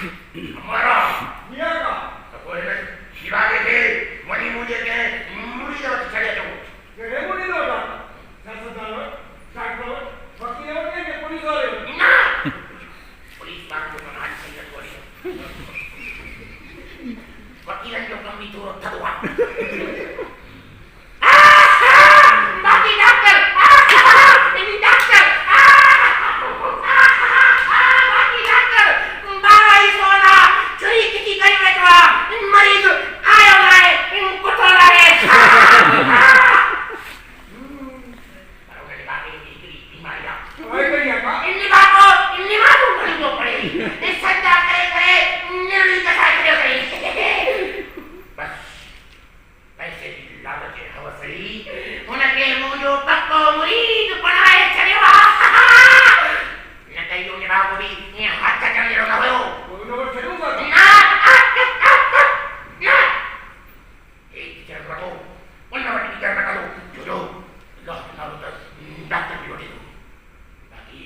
हमारा दिया का तो कोई नहीं शिवागे के मनी मुझे के मुड़ी दो चले तो के मुड़ी दो ना सरदार डॉक्टर वकील और के पुलिस वाले ना पुलिस बात को ना सही कर बोली वकील जो कम भी दूर था दुआ बाकी डॉक्टर इन डॉक्टर बाकी डॉक्टर बाबा ही सोना चोरी किसी कहीं बैठवा मरीज आयो लाए इनको तो लाए इन्हीं बातों बड़ी जो पड़े इस संजा करे निर्णय कसा करे बस पैसे की लालच है हवसई उनके मुझो पक्को मुरीद बनाए चले वा न कहियो ने बाबू भी ये हाथ चले रो ना हो उन्होंने चलूंगा ना एक जगह रखो उन्होंने भी जगह रखो जो लो ना तो डॉक्टर भी होती बाकी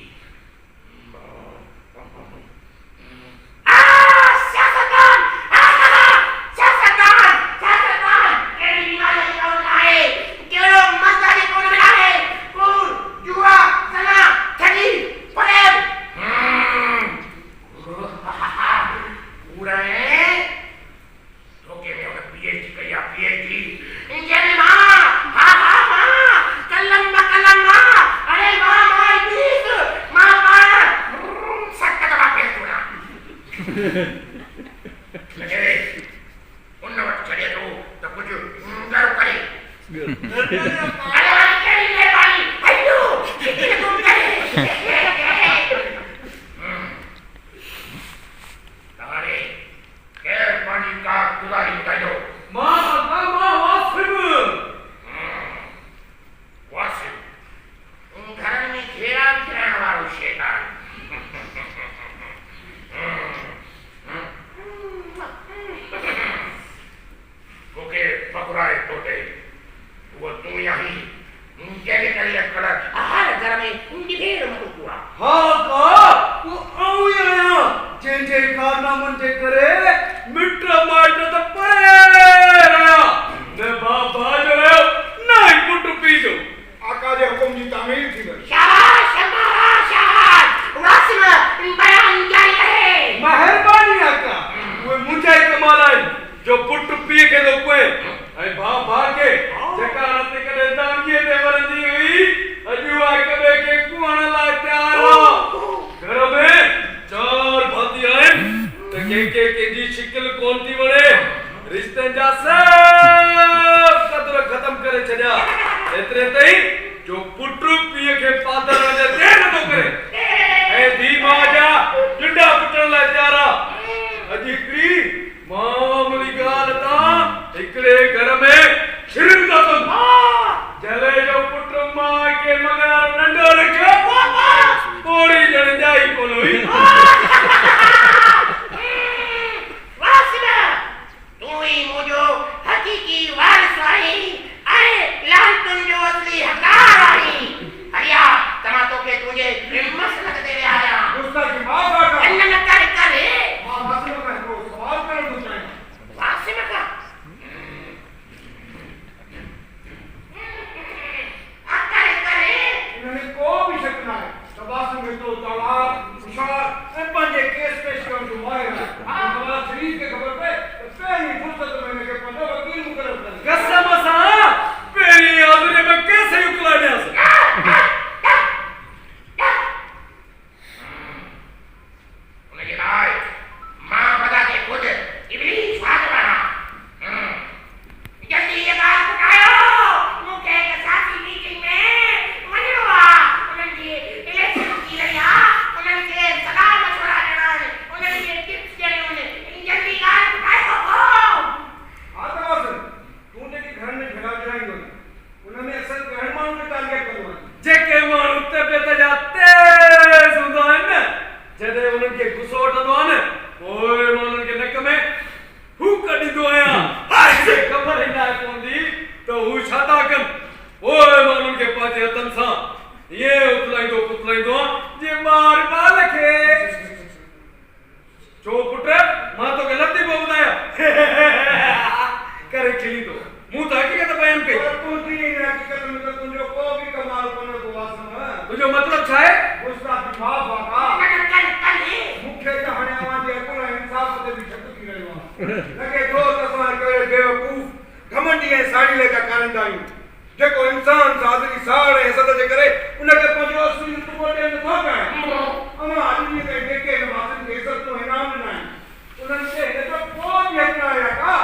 लगे थो त असां कहिड़े बेवकूफ़ घमंडी ऐं साड़ीले जा कारंदा आहियूं जेको इंसान सादरी साड़ ऐं सद जे करे उनखे पंहिंजो असली रुतबो ॾियणु नथो चाहिनि अमां अॼु ॾींहं ताईं जेके नमाज़नि खे इज़तूं इनाम ॾिना आहिनि उन्हनि खे हिन जो को बि हक़ न आहे का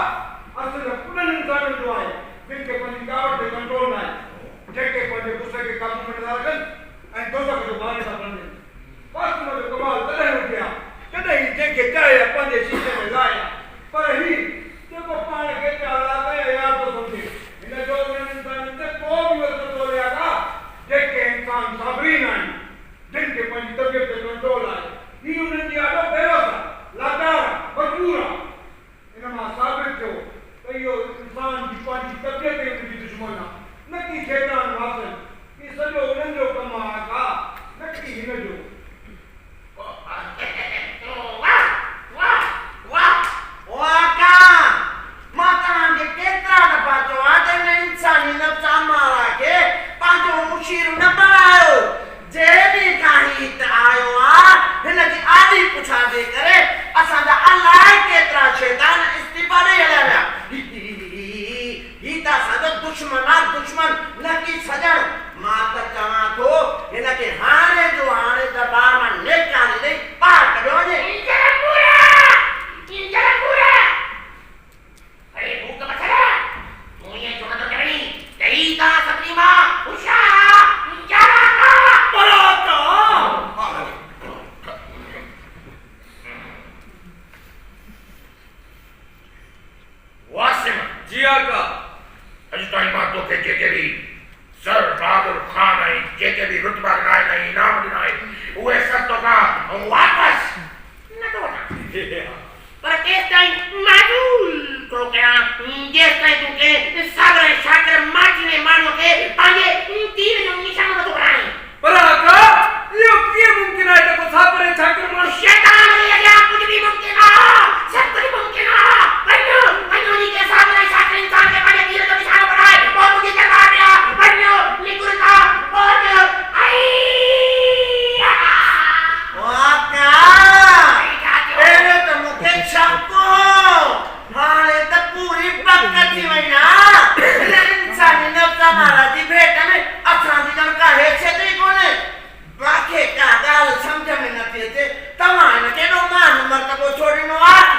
असुलु उन्हनि इंसाननि जो आहे जिन खे पंहिंजी कावड़ ते कंट्रोल न आहे जेके पंहिंजे गुस्से खे काबू में नथा रखनि ऐं दोज़ख जो बारे था बणजनि बसि उन जो कमाल तॾहिं हुजे हा कॾहिं जंहिंखे चाहे पंहिंजे शीशे में लाहे पर ही जेको पाण खे चाहे यार थो सम्झे हिन जो उन्हनि इंसाननि ते को बि असरु थो लहे का जेके इंसान साबरीन आहिनि जिन खे पंहिंजी तबियत ते कंट्रोल आहे ही उन्हनि जी ॾाढो बेवस आहे लाचार मजबूर आहे इन मां साबित थियो त इहो इंसान जी पंहिंजी तबियत ई उनजी दुश्मन आहे न की शैतान वासन ही सॼो उन्हनि जो कमु आहे का न की हिन जो दुश्मन न की सजण मां त चवां थो हिनखे हाणे जो हाणे दरबार मां निकाले ॾेई ॿाहिरि कढियो वञे अरे भूख मथरा तूं ये जो तो करी तेरी का सपनी मां उषा जरा पराता वासिम जी आका अॼु ताईं मां तोखे जेके बि सर बहादुर ख़ान ऐं जेके बि रुतबा ॾिना आहिनि इनाम ॾिना आहिनि उहे सभु तोखां वापसि न थो वठां पर केसि ताईं माजूल थो कयां जेसि ताईं तोखे सागर ऐं शाकिर माचीने माण्हूअ खे पंहिंजे तीर जो निशानो नथो बणाए पर आका इहो कीअं मुमकिन आहे त को सागर ऐं शाकिर माण्हू शैतान जे अॻियां कुझु बि मुमकिन आहे सभु कुझु मुमकिन आहे वञो वञो नी के सागर ऐं शाकिर इंसान खे पंहिंजे तीर जो निशानो बणाए पोइ मुंहिंजी दरबार में आ वञो निकुरता पहुच हाणे त पूरी पक थी वई आहे इंसानी नफ़्स महाराज जी भेट में असांजी ॼण का हैसियत ई कोन्हे मूंखे का ॻाल्हि सम्झ में नथी अचे तव्हां हिन केॾो मान मर्तबो छोड़ींदो आहे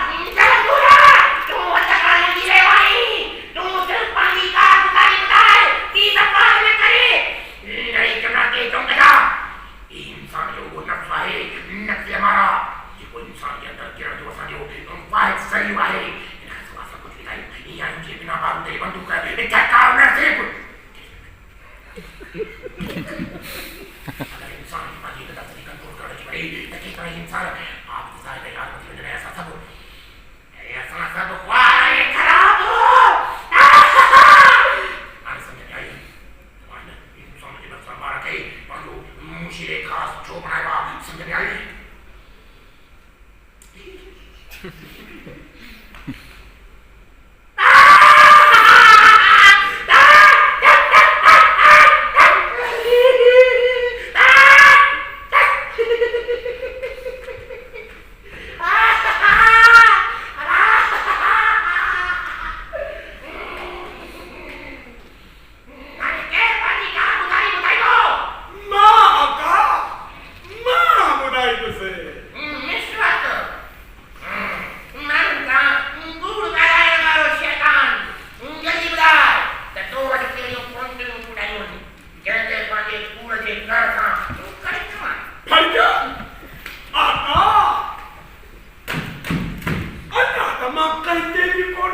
मां कंहिंजे बि कोन